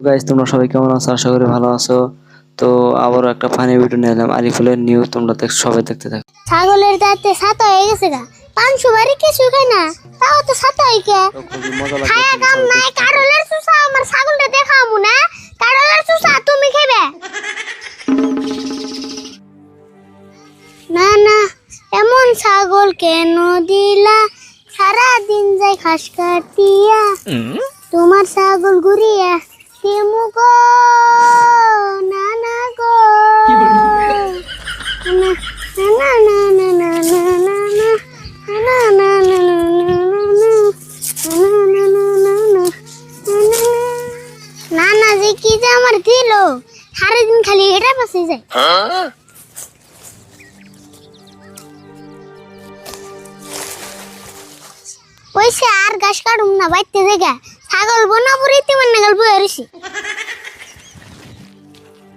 Guys, তোমরা সবাই কেমন আছো? আশা করি ভালো আছো। তো আবারও একটা ফানি ভিডিও নিয়ে এলাম। আরিফুলের নিউ, তোমরা সবাই দেখতে থাকো। ছাগলের দাঁতে ছাতা হয়ে গেছে গা, পাঁচ বাড়ি কিছু খায় না, তাও তো ছাতা হয়ে কে তো খুবই মজা লাগবে, খায়া তোমরা কাম সবাই নাই। দেখতে থাকো। কারলের চুষা আমার ছাগলটা দেখামু না, কারলের চুষা তুমি খাবে না? না, এমন ছাগল কেন দিলা? সারা দিন যাই ঘাস কাটিয়া, তোমার ছাগল ঘুরিয়া তেমু গো। না না গো, না না না না না না না না না না না না না না যে কি যে আমার দিল, সারাদিন খালি এটা পাশে যায়। ওইসে আর ঘাস কাটুম না, বাইতে জায়গা ছাগল বনাপুরিতে মানে গল্প হয়েছি।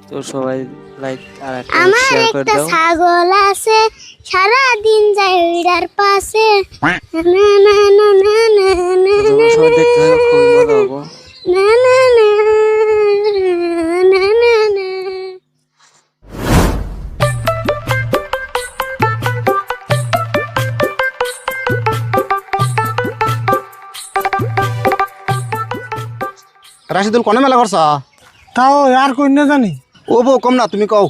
তো সবাই লাইক আর একটা আমার শেয়ার করে একটা দাও। ছাগল আছে, সারা দিন যায় ওইটার পাশে। না না না না না না তো তোমরা সবাই দেখতে থাকো, খুবই মজা হবো। না না না না না না। রাশিদুল কোনে মেলা করছ? তাও আর কই না জানি। ও বউ কম না, তুমি কও।